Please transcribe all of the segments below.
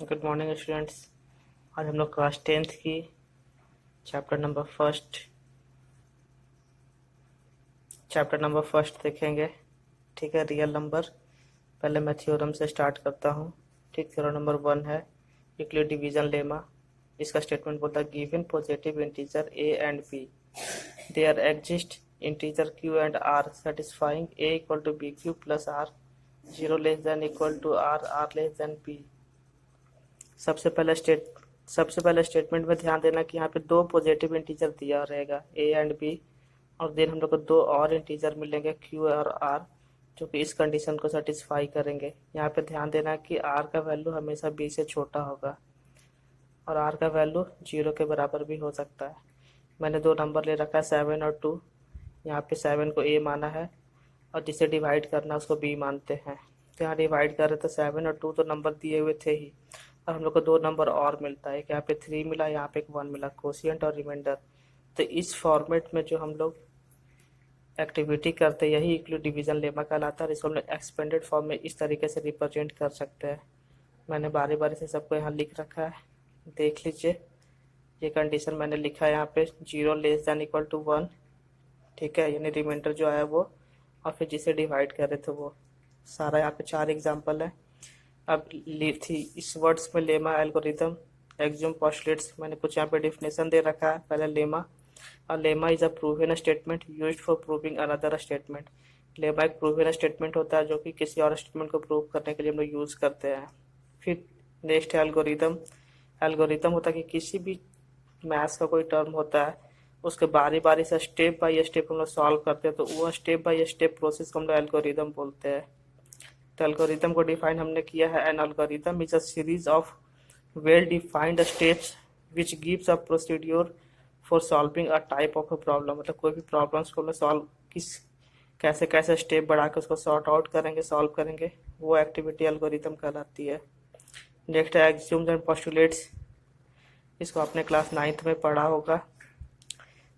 Good morning students. आज हम लोग क्लास 10th की चैप्टर नंबर फर्स्ट देखेंगे। ठीक है, रियल नंबर। पहले मैं थ्योरम से स्टार्ट करता हूँ। ठीक, थ्योरम नंबर 1 है यूक्लिड डिवीजन लेमा। इसका स्टेटमेंट बोलता है given positive integer a and b there exist integer q and r satisfying a equal to B Q plus r 0 <= r r <= b। सबसे पहले स्टेटमेंट में ध्यान देना कि यहाँ पे दो पॉजिटिव इंटीजर दिया रहेगा ए एंड बी, और देन हम लोग को दो और इंटीजर मिलेंगे क्यू और आर, जो कि इस कंडीशन को सेटिस्फाई करेंगे। यहाँ पे ध्यान देना कि आर का वैल्यू हमेशा बी से छोटा होगा और आर का वैल्यू 0 के बराबर भी हो सकता है। मैंने दो नंबर ले रखा है 7 और 2। यहाँ पे 7 को ए माना है और जिसे डिवाइड करना उसको बी मानते हैं। तो यहाँ डिवाइड कर रहे तो 7 और 2 तो नंबर दिए हुए थे ही, और हम लोग को दो नंबर और मिलता है। एक यहाँ पे 3 मिला, यहाँ पे एक 1 मिला, कोशिएंट और रिमाइंडर। तो इस फॉर्मेट में जो हम लोग एक्टिविटी करते हैं यही यूक्लिड डिवीजन लेमा कहलाता है, और इसको हम लोग एक्सपेंडेड फॉर्म में इस तरीके से रिप्रेजेंट कर सकते हैं। मैंने बारी बारी से सबको यहाँ लिख रखा है, देख लीजिए। ये कंडीशन मैंने लिखा है यहाँ पे 0 <= 1। ठीक है, यानी रिमाइंडर जो आया वो, और फिर जिसे डिवाइड कर रहे थे वो सारा। यहाँ पे 4 एग्जाम्पल है। अब थी इस वर्ड्स में लेमा एल्गोरिथम एक्सियोम पोस्टुलेट्स मैंने कुछ यहाँ पे डिफिनेशन दे रखा है। पहले लेमा, और lemma is a proven statement used for proving another statement. Lemma एक प्रूवन स्टेटमेंट होता है जो कि किसी और स्टेटमेंट को प्रूव करने के लिए हम लोग यूज करते हैं। फिर नेक्स्ट है एल्गोरिथम। एल्गोरिथम होता है कि किसी भी मैथ्स का कोई टर्म होता है उसके बारी बारी से स्टेप बाय स्टेप हम लोग सॉल्व करते हैं, तो वो स्टेप बाय स्टेप प्रोसेस को हम लोग एल्गोरिथम बोलते हैं। तो एल्गोरिथम को डिफाइन हमने किया है, an algorithm is a series of well defined steps which gives a procedure for solving a type of a problem. मतलब कोई भी प्रॉब्लम्स को सॉल्व कैसे कैसे स्टेप बढ़ा के उसको सॉर्ट आउट करेंगे, सॉल्व करेंगे, वो एक्टिविटी एल्गोरिथम कहलाती है। नेक्स्ट है एक्सियोम्स एंड पोस्टुलेट्स। इसको आपने क्लास 9th में पढ़ा होगा।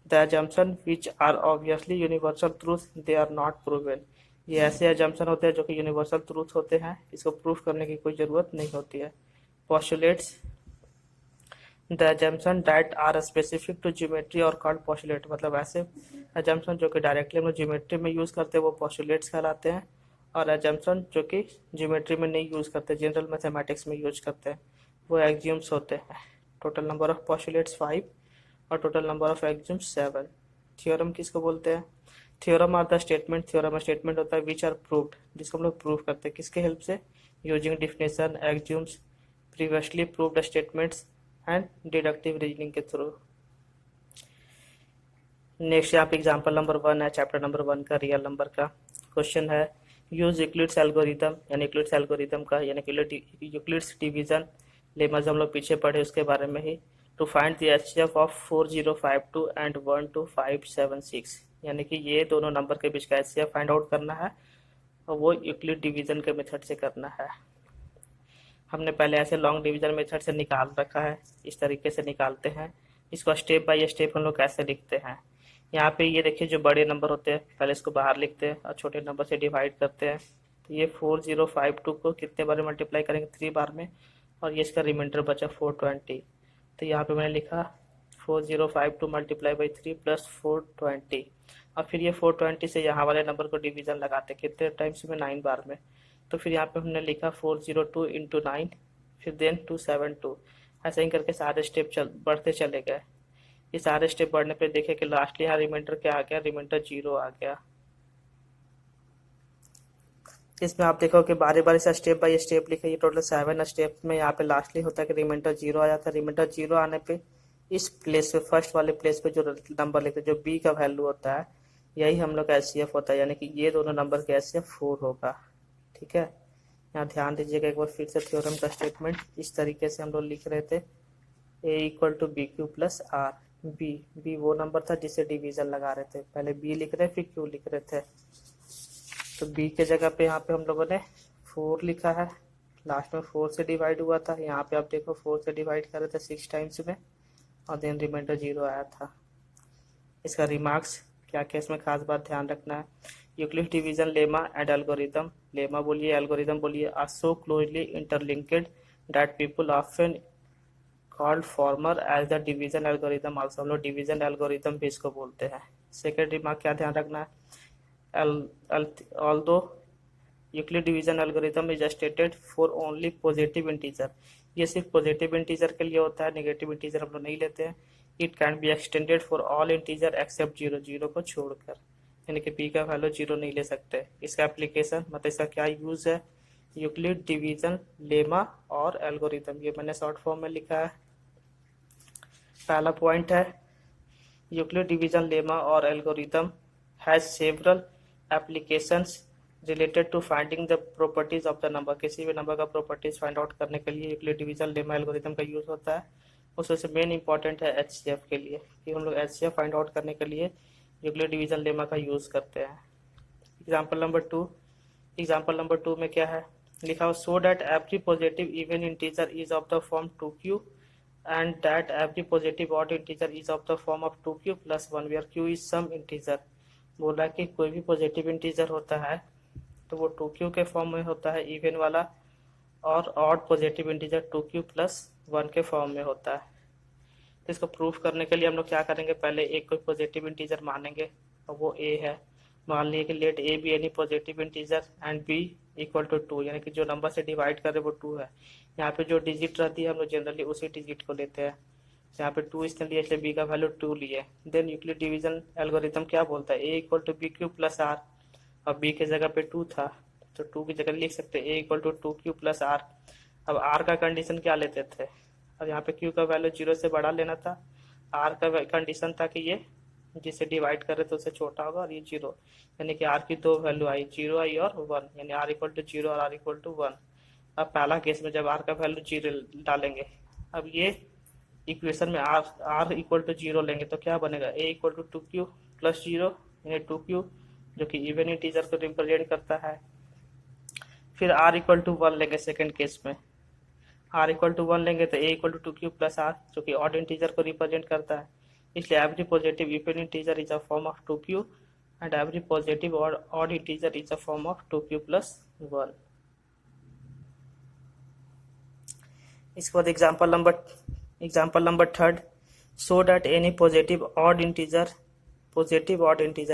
The assumption which are obviously universal truth they are not proven। ये ऐसे एजम्पशन होते हैं जो कि यूनिवर्सल ट्रूथ होते हैं, इसको प्रूफ करने की कोई ज़रूरत नहीं होती है। Postulates the assumption that are specific to geometry और कॉल्ड पोस्टुलेट। मतलब ऐसे एजम्पशन जो कि डायरेक्टली हम लोग ज्योमेट्री में यूज़ करते हैं वो पोस्टुलेट्स कहलाते हैं, और एजम्पशन जो कि ज्योमेट्री में नहीं यूज़ करते, जनरल मैथमेटिक्स में यूज करते हैं, वो एक्सियोम्स होते हैं। टोटल नंबर ऑफ पोस्टुलेट्स 5 और total number of axioms 7। Theorem किसको बोलते हैं? Theorem are the statement. Theorem statement होता है विच आर प्रूव्ड, जिसको हम लोग प्रूव करते हैं किसके हेल्प से? Using definition, axioms, previously proved statements and deductive reasoning के थ्रू। नेक्स्ट यहाँ पे एग्जाम्पल नंबर 1 है चैप्टर नंबर 1 का, रियल नंबर का। क्वेश्चन है यूज यूक्लिड्स एल्गोरिथम, यानी यूक्लिड्स एल्गोरिथम का, यानी यूक्लिड्स डिवीजन लेमा जो हम लोग पीछे पढ़े उसके बारे में ही। To find the HCF of 4052 and 12576, यानी कि ये दोनों नंबर के बीच का एचसीएफ फाइंड आउट करना है, और वो यूक्लिड डिवीजन के मेथड से करना है। हमने पहले ऐसे लॉन्ग डिवीजन मेथड से निकाल रखा है, इस तरीके से निकालते हैं। इसको स्टेप बाय स्टेप हम लोग कैसे लिखते हैं। यहाँ पे ये देखिए, जो बड़े नंबर होते हैं पहले इसको बाहर लिखते हैं और छोटे नंबर से डिवाइड करते हैं। तो ये 4052 को कितने बार मल्टीप्लाई करेंगे? 3 बार में, और ये इसका रिमाइंडर बचा 420। तो यहाँ पे मैंने लिखा 4052 मल्टीप्लाई बाई 3 प्लस 420, और फिर ये 420 से यहाँ वाले नंबर को डिवीजन लगाते कितने टाइम्स में? 9 बार में। तो फिर यहाँ पे हमने लिखा 402 इंटू 9, फिर देन 272। ऐसे ही करके सारे स्टेप बढ़ते चले गए। ये सारे स्टेप बढ़ने पे देखे कि लास्ट यहाँ रिमाइंडर क्या आ गया? रिमाइंडर 0 आ गया। इसमें आप देखो कि बारी बारी से स्टेप बाय स्टेप लिखे, ये टोटल 7 स्टेप में यहाँ पे लास्टली होता है कि रिमाइंडर 0 आ जाता है। रिमाइंडर 0 आने पे इस प्लेस पे, फर्स्ट वाले प्लेस पे जो नंबर लिखते हैं, जो बी का वैल्यू होता है, यही हम लोग का एचसीएफ होता है, यानी कि ये दोनों नंबर का एचसीएफ 4 होगा। ठीक है, यहाँ ध्यान दीजिएगा एक बार फिर से। थ्योरम का स्टेटमेंट इस तरीके से हम लोग लिख रहे थे, A equal to B Q plus R. B वो नंबर था जिससे डिवीजन लगा रहे थे, पहले बी लिख रहे फिर क्यू लिख रहे थे। तो बी के जगह पे यहाँ पे हम लोगों ने 4 लिखा है, लास्ट में 4 से डिवाइड हुआ था। यहाँ पे आप देखो 4 से डिवाइड कर रहे थे 6 टाइम्स में, और देन रिमाइंडर 0 आया था। इसका रिमार्क्स क्या क्या, इसमें खास बात ध्यान रखना है। Euclid division lemma and algorithm, lemma बोलिए एल्गोरिथम बोलिए, are so closely interlinked that people often called former as the division algorithm also, हम लोग डिवीजन एल्गोरिथम भी इसको बोलते हैं। सेकेंड रिमार्क क्या ध्यान रखना है, although Euclid division algorithm is stated for only positive integer, ये सिर्फ पॉजिटिव इंटीजर के लिए होता है, नेगेटिव इंटीजर हम लोग नहीं लेते हैं। It can be extended for all integer except zero, zero को छोड़कर, यानी कि पी का वैल्यू जीरो नहीं ले सकते। इसका एप्लीकेशन मतलब इसका क्या यूज है, यूक्लिड डिवीजन लेमा और एल्गोरिथम, ये मैंने शॉर्ट फॉर्म में लिखा है। पहला पॉइंट है यूक्लिड डिवीजन लेमा और algorithm has several applications related to finding the properties of the number, किसी भी नंबर का प्रॉपर्टीज फाइंड आउट करने के लिए यूक्लिड डिवीजन लेमा एल्गोरिथम का यूज होता है। उसमें से मेन इंपॉर्टेंट है एचसीएफ के लिए, कि हम लोग एचसीएफ फाइंड आउट करने के लिए यूक्लिड डिवीजन लेमा का यूज करते हैं। एग्जाम्पल नंबर टू में क्या है लिखा हो, so that every positive even integer is of the form 2q and that every positive odd integer is of the form of 2q plus 1 where q is some integer। बोला कि कोई भी positive integer होता है तो वो 2q के form में होता है इवन वाला, और odd positive integer 2q plus 1 के फॉर्म में होता है। तो इसको प्रूफ करने के लिए हम लोग क्या करेंगे, पहले एक कोई पॉजिटिव इंटीजर मानेंगे और वो a है, मान लिए कि let a be any positive integer and b equal to 2, यानी कि जो नंबर से डिवाइड कर रहे वो 2 है। यहाँ पे जो डिजिट रहती है हम लोग जनरली उसी डिजिट को लेते हैं, यहाँ पे 2 इसने लिया इसलिए b का वैल्यू 2 लिए। देन यूक्लिड डिवीजन एल्गोरिथम क्या बोलता है, a equal to B Q plus r, अब b की जगह पे 2 था तो 2 की जगह लिख सकते हैं a equal to 2q plus r. अब r का कंडीशन क्या लेते थे, अब यहाँ पे q का वैल्यू 0 से बड़ा लेना था, r का कंडीशन था कि ये जिसे डिवाइड कर रहे थे उससे छोटा होगा और ये 0, यानी कि r की दो वैल्यू आई, 0 आई और 1, यानी r इक्वल टू 0 और r इक्वल टू 1। अब पहला केस में जब r का वैल्यू 0 डालेंगे, अब ये इक्वेशन में r इक्वल टू 0 लेंगे तो क्या बनेगा, a equal to 2q plus 0, यानी 2q जो कि इवन इंटीजर को रिप्रेजेंट करता है। फिर r इक्वल टू 1 लेंगे सेकेंड केस में, r इक्वल टू 1 लेंगे तो a equal to 2q plus r जो कि ऑड इंटीजर को रिप्रेजेंट करता है, इसलिए every positive even integer is a form of 2q and every positive odd integer is a form of 2q plus 1। इसके बाद example number third, so that any positive odd integer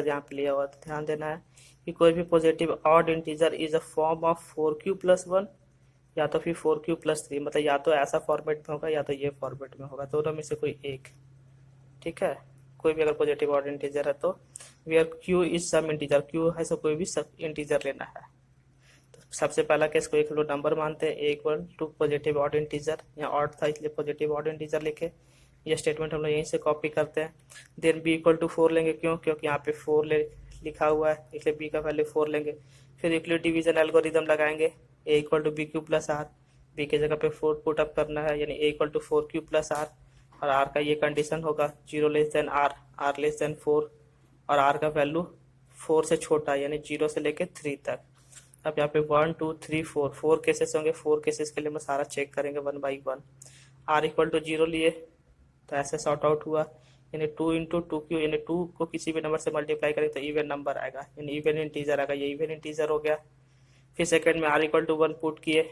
यहाँ पे लिया हुआ, तो ध्यान देना है कि कोई भी positive odd integer is a form of 4q plus 1 या तो फिर 4q प्लस 3, मतलब या तो ऐसा फॉर्मेट में होगा या तो ये फॉर्मेट में होगा, दोनों में से कोई एक, ठीक है। कोई भी अगर पॉजिटिव ऑड इंटीजर है तो where q is some integer, q है तो कोई भी सब इंटीजर लेना है। तो सबसे पहला केस को एक लोग नंबर मानते हैं, a equal to positive odd integer, यहाँ ऑड था इसलिए पॉजिटिव ऑड इंटीजर लिखे, ये स्टेटमेंट हम लोग यहीं से कॉपी करते हैं। देन b इक्वल टू 4 लेंगे, क्योंकि यहाँ पे 4 लिखा हुआ है इसलिए b का वैल्यू 4 लेंगे। फिर यूक्लिड डिवीजन एल्गोरिथम लगाएंगे, a equal to B Q plus r, b की जगह पे 4 पुट अप करना है, यानी a equal to 4q plus r, और r का ये कंडीशन होगा 0 less than r less than 4, और r का वैल्यू 4 से छोटा यानी 0 से लेके 3 तक। अब यहाँ पे 1 2 3 4 केसेस होंगे, 4 केसेस के लिए हम सारा चेक करेंगे 1 बाई 1। r इक्वल टू 0 लिए तो ऐसे सॉर्ट आउट हुआ, यानी 2 इंटू 2q, यानी 2 को किसी भी नंबर से मल्टीप्लाई करें तो इवन नंबर आएगा, यानी इवन इंटीजर आएगा, ये इवन इंटीजर हो गया। फिर सेकेंड में r इक्वल टू 1 पुट किए,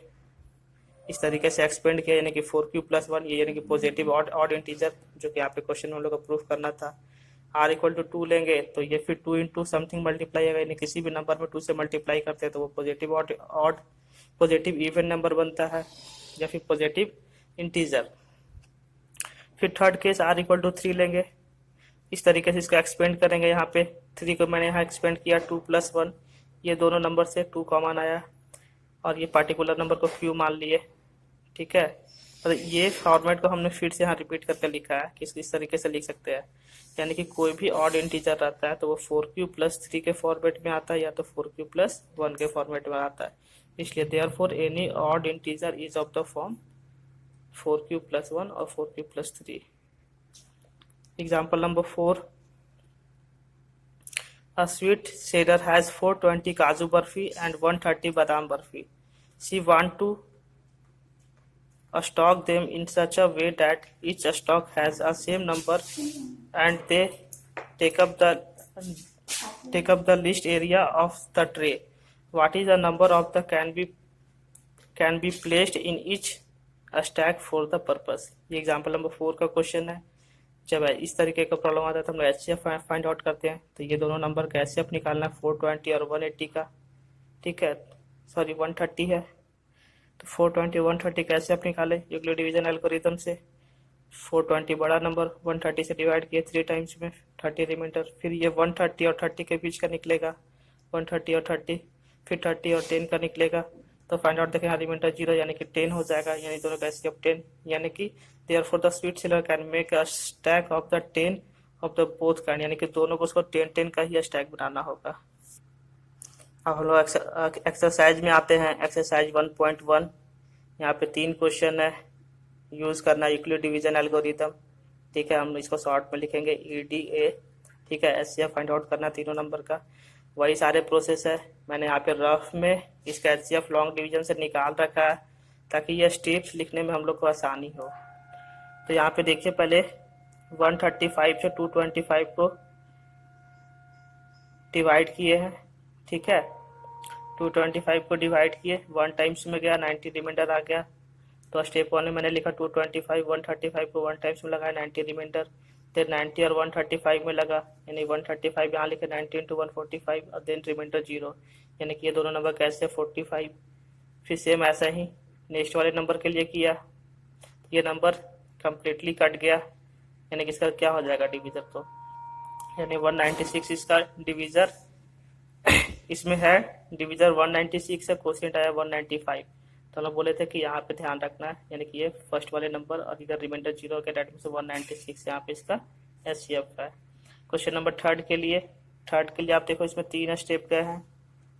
इस तरीके से एक्सपेंड किया, यानी कि 4q प्लस 1, ये यानी कि पॉजिटिव ऑड इंटीजर जो कि यहाँ पे क्वेश्चन में हम लोग को प्रूफ करना था। r इक्वल टू 2 लेंगे तो ये फिर 2 इंटू समथिंग मल्टीप्लाई आएगा, यानी किसी भी नंबर में 2 से मल्टीप्लाई करते हैं तो वो पॉजिटिव इवन नंबर बनता है या फिर पॉजिटिव इंटीजर। फिर third case r equal to 3 लेंगे, इस तरीके से इसका एक्सपेंड करेंगे, यहाँ पे 3 को मैंने यहाँ एक्सपेंड किया 2 प्लस 1, ये दोनों नंबर से 2 कॉमन आया और ये पार्टिकुलर नंबर को q मान लिए, ठीक है। तो ये फॉर्मेट को हमने फिर से यहाँ रिपीट करके लिखा है कि इस तरीके से लिख सकते हैं, यानी कि कोई भी ऑड इंटीजर रहता है तो वो 4q प्लस 3 के फॉर्मेट में आता है या तो 4q प्लस 1 के फॉर्मेट में आता है, इसलिए therefore any odd integer is of the form 4q plus 1 और 4q plus 3। Example number 4, A sweet seller has 420 काजू बर्फी and 130 बादाम barfi. She want to stock them in such a way that each stock has a same number and they take up the least area of the tray. What is the number of the can be placed in each a stack for the purpose. ये example number 4 का question है। जब इस तरीके का problem आता है तो हम लोग एचसीएफ फाइंड आउट करते हैं। तो ये दोनों नंबर का एचसीएफ निकालना है 420 और 180 का, ठीक है, सॉरी 130 है। तो 420 130 कैसे आप निकालें, यूक्लिड डिवीजन एल्गोरिथम से। 420 बड़ा नंबर 130 से डिवाइड किए 3 टाइम्स में 30 रिमाइंडर, फिर ये 130 और 30 के बीच का निकलेगा 130 और 30, फिर 30 और 10 का निकलेगा। तो फाइंड आउट देखें, रिमाइंडर 0 यानी कि 10 हो जाएगा, यानी दोनों का एचसीएफ 10, यानी कि therefore the sweet seller can make a stack of the 10 of the both kind, यानी कि दोनों को उसको 10-10 का ही स्टैक बनाना होगा। अब हम लोग एक्सरसाइज में आते हैं। एक्सरसाइज 1.1, यहाँ पे 3 क्वेश्चन है। यूज करना यूक्लिड डिवीजन एल्गोरिथम, ठीक है, हम इसको शॉर्ट में लिखेंगे EDA, ठीक है। एचसीएफ फाइंड आउट करना तीनों नंबर का, वही सारे प्रोसेस है। मैंने यहाँ पे रफ में इसका एचसीएफ लॉन्ग डिवीजन से निकाल रखा है ताकि ये स्टेप्स लिखने में हम लोग को आसानी हो। तो यहाँ पे देखिए, पहले 135 से 225 को डिवाइड किए हैं, ठीक है। 225 को डिवाइड किए, 1 टाइम्स में गया 90 रिमाइंडर आ गया। तो स्टेप 1 में मैंने लिखा 225, 135 को 1 टाइम्स में लगाया 90 रिमाइंडर, फिर 90 और 135 में लगा, यानी 135 यहाँ लिखे 90 इंटू 145 और देन रिमाइंडर 0, यानी कि ये दोनों नंबर कैसे 45। फिर सेम ऐसा ही नेक्स्ट वाले नंबर के लिए किया, ये नंबर कम्प्लीटली कट गया, यानी कि इसका क्या हो जाएगा डिविजर, तो यानी 196 इसका डिविजर इसमें है, डिविजर 196 है, क्वोशिएंट आया 195। तो हम बोले थे कि यहाँ पे ध्यान रखना है, यानी कि ये फर्स्ट वाले नंबर और इधर रिमाइंडर 0 के डेट में से 196 यहाँ पे इसका एचसीएफ है। क्वेश्चन नंबर थर्ड के लिए आप देखो, इसमें 3 स्टेप गए हैं।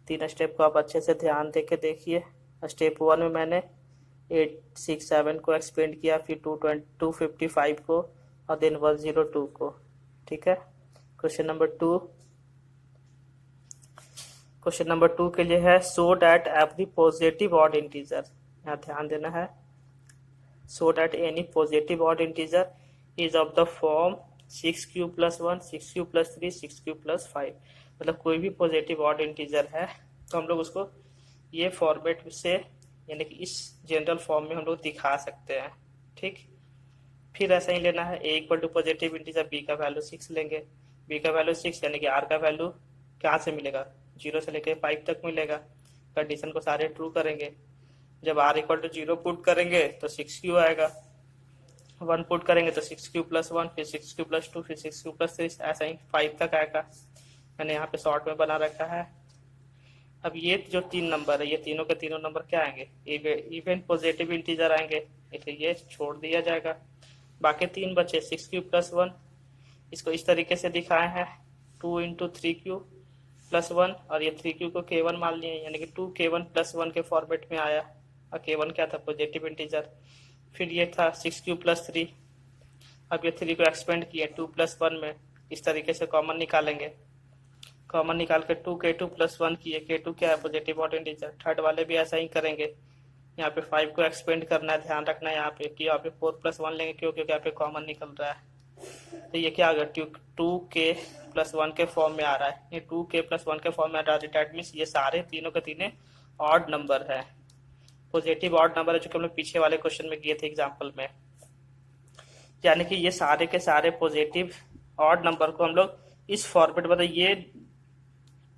3 स्टेप को आप अच्छे से ध्यान दे के देखिए। स्टेप 1 में मैंने 867 को एक्सपेंड किया, फिर 255 को और देन 102 को, ठीक है। क्वेश्चन नंबर 2 के लिए है so that every positive odd integer, यहाँ ध्यान देना है, so that any positive odd integer is of the form 6q + 1, 6q + 3, 6q + 5। मतलब कोई भी पॉजिटिव ऑड इंटीजर है तो हम लोग उसको ये फॉर्मेट से, यानी कि इस जनरल फॉर्म में हम लोग दिखा सकते हैं, ठीक। फिर ऐसा ही लेना है, a = पॉजिटिव इंटीजर b का वैल्यू 6 लेंगे, b का वैल्यू 6 यानी कि r का वैल्यू कहाँ से मिलेगा, 0 से लेके 5 तक मिलेगा। कंडीशन को सारे ट्रू करेंगे। जब r = 0 पुट करेंगे तो 6q आएगा, 1 पुट करेंगे तो 6q + 1, फिर 6q + 2, फिर 6q + 3, ऐसा ही 5 तक आएगा। मैंने यहाँ पे शॉर्ट में बना रखा है। अब ये जो 3 नंबर है, ये तीनों के तीनों नंबर क्या आएंगे, इवन पॉजिटिव इंटीजर आएंगे, इसलिए ये छोड़ दिया जाएगा। बाकी 3 बचे, 6q + 1, इसको इस तरीके से दिखाए हैं, 2 × 3q + 1, और ये 3q को k1 मान लिए, यानी कि 2k1 + 1 के फॉर्मेट में आया। और k1 क्या था, पॉजिटिव इंटीजर। फिर ये था 6q + 3, अब ये 3 को एक्सपेंड किए 2 + 1 में, इस तरीके से कॉमन निकालेंगे। कॉमन निकाल के 2k2 + 1 किए, k2 क्या है, पॉजिटिव ऑड इंटीजर। थर्ड वाले भी ऐसा ही करेंगे, यहाँ पे 5 को एक्सपेंड करना है, ध्यान रखना है यहाँ पे कि यहाँ पे 4 + 1 लेंगे, क्योंकि यहाँ पे कॉमन निकल रहा है। तो ये क्या आ गया, 2k + 1 के फॉर्म में आ रहा है, ये 2k + 1 के फॉर्म में आ रहा है। डैट मीन्स ये सारे तीनों के तीनों ऑड नंबर है, पॉजिटिव ऑड नंबर है, जो कि हम लोग पीछे वाले क्वेश्चन में किए थे एग्जाम्पल में। यानी कि ये सारे के सारे पॉजिटिव ऑड नंबर को हम लोग इस फॉर्मेट, मतलब ये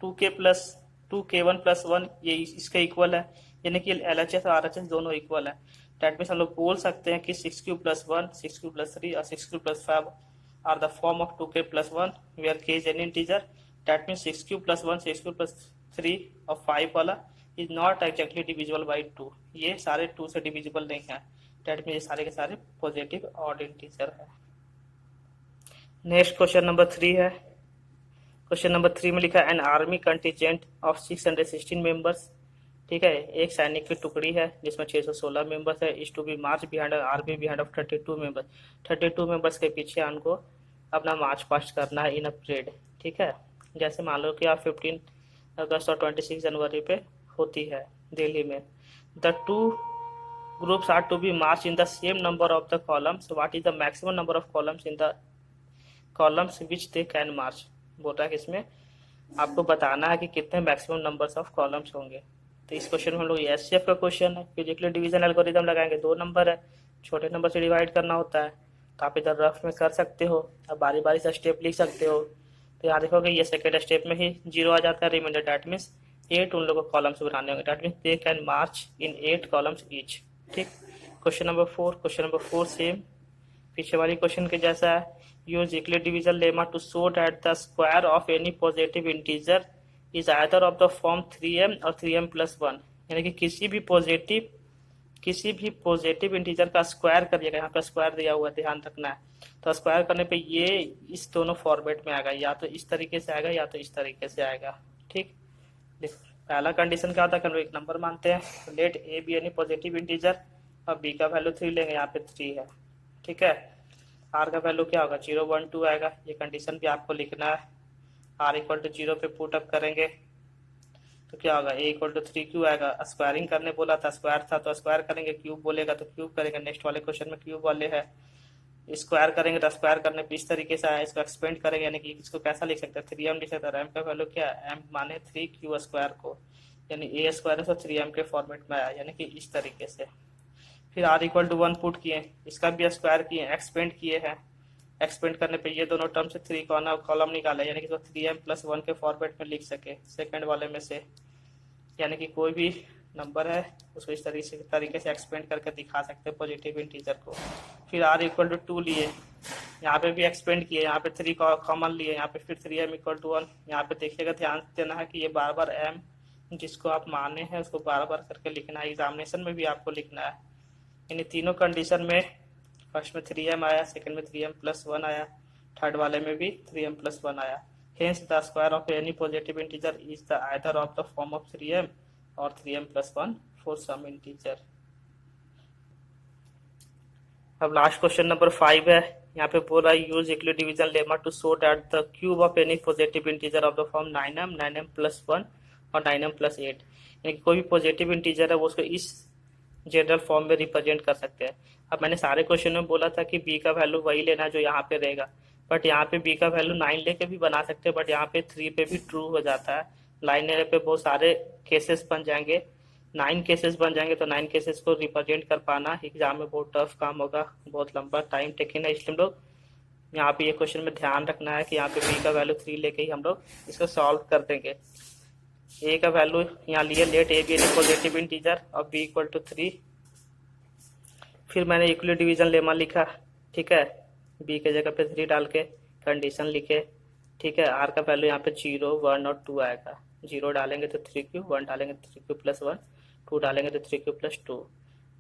2k1 + 1 ये इसके इक्वल है, यानी कि LHS और RHS दोनों इक्वल है। डैट मीन्स हम लोग बोल सकते हैं कि 6q + 1, 6q + 3 और 6q + 5 are the form of 2k + 1 where k is an integer. That means 6q + 1, 6q + 3 और 5 वाला is not exactly divisible by 2, ये सारे 2 से डिविजिबल नहीं है। डैट मीन्स ये सारे के सारे पॉजिटिव ऑड इंटीजर है। नेक्स्ट क्वेश्चन नंबर 3 है। क्वेश्चन नंबर 3 में लिखा है an army contingent of 616 members, ठीक है, एक सैनिक की टुकड़ी है जिसमें 616 मेंबर्स है, is to be march behind army behind of 32 members. 32 members के पीछे उनको अपना मार्च पास्ट करना है इन अ परेड, ठीक है। जैसे मान लो कि आप 15 अगस्त और 26 जनवरी पे होती है दिल्ली में। The 2 groups are to be march in the same number of the columns, what is the maximum number of columns in the columns which they can march. बोल रहा है कि इसमें आपको बताना है कि कितने मैक्सिमम नंबर्स ऑफ कॉलम्स होंगे। तो इस क्वेश्चन में हम लोग एचसीएफ का क्वेश्चन है। फिर यूक्लिड डिवीजन एल्गोरिथम लगाएंगे, 2 नंबर है, छोटे नंबर से डिवाइड करना होता है, तो आप इधर रफ में कर सकते हो, अब बारी बारी से स्टेप लिख सकते हो। तो यहाँ देखोगे ये सेकेंड स्टेप में ही 0 आ जाता है, रिमाइंडर डैट मीन्स 8 उन लोगों को कॉलम्स बनाने होंगे, that means they can march in 8 columns each. ठीक। क्वेश्चन नंबर 4 सेम पीछे वाली क्वेश्चन के जैसा है। Use Euclid division lemma to show that the square of any positive integer is either of the form 3m और 3m+1, यानी कि किसी भी पॉजिटिव इंटीजर का स्क्वायर करिएगा, यहाँ पर स्क्वायर दिया हुआ है, ध्यान रखना है। तो स्क्वायर करने पे ये इस दोनों फॉर्मेट में आएगा, या तो इस तरीके से आएगा या तो इस तरीके से आएगा। ठीक। देखो पहला कंडीशन क्या होता है कि हम लोग एक नंबर मानते हैं, तो let a be any positive integer, और बी का वैल्यू 3 लेंगे, यहाँ पे 3 है। ठीक है। आर का वैल्यू क्या होगा, 0 1 2 आएगा, ये कंडीशन भी आपको लिखना है। आर इक्वल टू 0 पे पुट अप करेंगे तो क्या होगा, ए इक्वल टू 3 क्यू आएगा। स्क्वायरिंग करने बोला था, स्क्वायर था तो स्क्वायर करेंगे, क्यूब बोलेगा तो क्यूब करेंगे। नेक्स्ट वाले क्वेश्चन में क्यूब वाले है, स्क्वायर करेंगे तो स्क्वायर करने पे इस तरीके से आया, इसको एक्सपेंड करेंगे, यानी कि इसको कैसा लिख सकते हैं, 3m लिख सकते हैं। एम का वैल्यू क्या है, एम माने 3q स्क्वायर को, यानी ए स्क्वायर है तो 3m के फॉर्मेट में आया, यानी कि इस तरीके से। फिर आर इक्वल टू 1 पुट किए, इसका भी स्क्वायर किए, एक्सपेंड किए हैं, एक्सपेंड करने पे ये दोनों टर्म से 3 कॉलम निकाला, यानी कि 3m+1 के फॉर्मेट में लिख सके सेकंड वाले में से, यानी कि कोई भी नंबर है उसको इस तरीके से एक्सपेंड करके दिखा सकते हैं पॉजिटिव इंटीजर को। फिर आर इक्वल टू 2 लिए, यहाँ पे भी एक्सपेंड किए, यहाँ पे 3 कॉमन लिए, यहाँ पे फिर 3m इक्वल टू 1। यहाँ पे देखिएगा, ध्यान देना है कि ये बार बार m जिसको आप माने हैं उसको बार बार करके लिखना है, एग्जामिनेशन में भी आपको लिखना है। यानी तीनों कंडीशन में फर्स्ट में 3m आया, सेकंड में 3m+1 आया, थर्ड वाले में भी 3m+1 आया। Hence the square of any positive integer is the either of the form of 3m or 3m+1 for some integer। अब लास्ट क्वेश्चन नंबर 5 है, यहाँ पे बोल रहा है use Euclid division lemma to show that the cube of any positive integer of the form 9m 9m+1 और 9m+8, यानी कि कोई भी पॉजिटिव इंटीजर है वो उसको इस जनरल फॉर्म में रिप्रेजेंट कर सकते हैं। अब मैंने सारे क्वेश्चन में बोला था कि बी का वैल्यू वही लेना जो यहाँ पे रहेगा, बट यहाँ पे बी का वैल्यू 9 लेके भी बना सकते हैं, बट यहाँ पे 3 पे भी ट्रू हो जाता है। लाइन लेने पे बहुत सारे केसेस बन जाएंगे, 9 केसेस बन जाएंगे, तो 9 केसेस को रिप्रेजेंट कर पाना एग्जाम में बहुत टफ काम होगा, बहुत लंबा टाइम टेकिंग है। इसलिए हम लोग यहाँ पे ये क्वेश्चन में ध्यान रखना है कि यहाँ पे बी का वैल्यू 3 लेके ही हम लोग इसको सॉल्व कर देंगे। ए का वैल्यू यहाँ लिए, let a be any positive integer और बी इक्वल टू 3। फिर मैंने यूक्लिड डिवीजन लेमा लिखा, ठीक है, बी के जगह पे 3 डाल के कंडीशन लिखे, ठीक है। आर का वैल्यू यहाँ पे 0 1 और 2 आएगा, 0 डालेंगे तो 3q, 1 डालेंगे तो 3q+1, 2 डालेंगे तो 3q+2।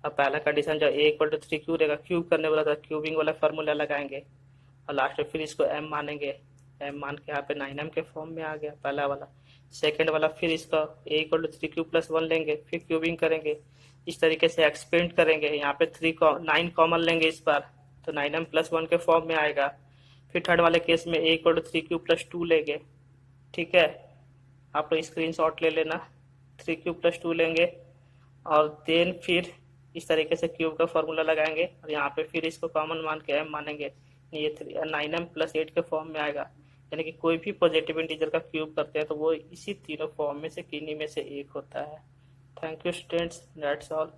अब पहला कंडीशन जब ए इक्वल टू 3q रहेगा, क्यूब करने वाला था, क्यूबिंग वाला फार्मूला लगाएंगे और लास्ट में फिर इसको m मानेंगे, m मान के यहाँ पे 9m के फॉर्म में आ गया पहला वाला। सेकेंड वाला फिर इसका ए इक्वल टू 3q+1 लेंगे, फिर क्यूबिंग करेंगे, इस तरीके से एक्सपेंड करेंगे, यहाँ पे 9 कॉमन लेंगे इस बार, तो 9m+1 के फॉर्म में आएगा। फिर थर्ड वाले केस में ए इक्वल टू 3q+2 लेंगे, ठीक है, आप लोग स्क्रीनशॉट ले लेना, 3q+2 लेंगे और देन फिर इस तरीके से क्यूब का फॉर्मूला लगाएंगे और यहाँ पे फिर इसको कॉमन मान के m मानेंगे, ये 9m+8 के फॉर्म में आएगा। यानी कि कोई भी पॉजिटिव इंटीजर का क्यूब करते हैं तो वो इसी तीनों फॉर्म में से किन्हीं में से एक होता है। Thank you students, that's all.